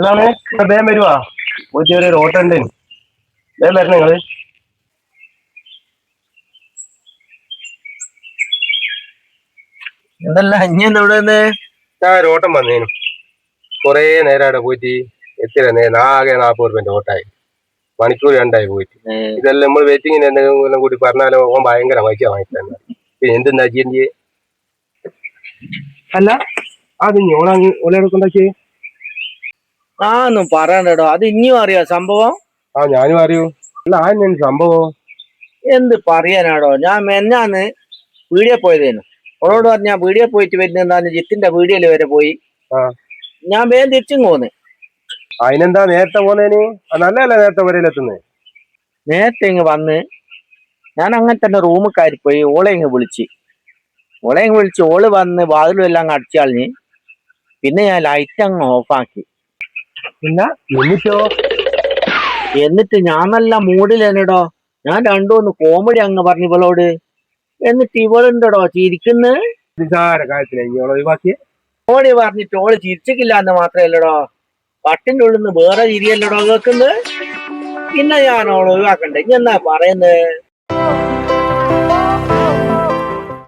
എന്താണ് വേഗം വരുവാ പോയിട്ട് ഒരു ഓട്ടണ്ട് വേഗം വരണം നിങ്ങള്. എന്തല്ല ഇനി എവിടെ ഞാൻ ഒരു ഓട്ടം വന്നേനു കൊറേ നേരം അവിടെ പോയിട്ട് എത്തിയ ആകെ 40 രൂപന്റെ ഓട്ടായി മണിക്കൂർ രണ്ടായി പോയിട്ട്. ഇതെല്ലാം നമ്മൾ വെയിറ്റിങ്ങിന് എന്തെങ്കിലും കൂടി പറഞ്ഞാലോ ഓൻ ഭയങ്കര പൈസ വാങ്ങിക്കാൻ. പിന്നെ എന്തെന്താ ചെയ്യേ അല്ല അത് ഓളെടുക്കൊണ്ടാക്കിയേ ആന്നും പറയണ്ടോ അത് ഇനിയും അറിയാ സംഭവം. ഞാനും അറിയൂ. അല്ല ആദ്യം സംഭവം എന്ത് പറയാനാടോ, ഞാൻ മെന്നാന്ന് വീഡിയോ പോയതേനു. അവളോട് പറഞ്ഞാ വീഡിയോ പോയിട്ട് വരുന്നെന്താന്ന് ജിത്തിന്റെ വീഡിയോയില് വരെ പോയി. ഞാൻ വേഗം തിരിച്ചും പോന്ന്. അതിനെന്താ നേരത്തെ പോന്നേന്? നല്ലതല്ല നേരത്തെ വരയിലെത്തുന്നേ. നേരത്തെ ഇങ്ങ് വന്ന് ഞാൻ അങ്ങനെ തന്നെ റൂമിൽ കയറിപ്പോയി. ഓളെ വിളിച്ച് ഓള് വന്ന് വാതിലും എല്ലാം അങ്ങ് അടിച്ചാളിഞ്ഞ്. പിന്നെ ഞാൻ ലൈറ്റ് അങ്ങ് ഓഫാക്കി. എന്നിട്ട് ഞാൻ നല്ല മൂഡിലെന്നിടോ. ഞാൻ രണ്ടൂന്ന് കോമഡി അങ്ങ് പറഞ്ഞു ഇവളോട്. എന്നിട്ട് ഇവളുണ്ടോ ചിരിക്കുന്നു. കോമഡി പറഞ്ഞിട്ട് ഓള് ചിരിച്ചിട്ടില്ല എന്ന് മാത്രമല്ലടോ, പട്ടിന്റെ ഉള്ളിൽ നിന്ന് വേറെ ചിരിയല്ലടോ കേൾക്കുന്നത്. പിന്നെ ഞാൻ ഓളെ ഒഴിവാക്കണ്ടേ? ഇനി എന്നാ പറയുന്നത്?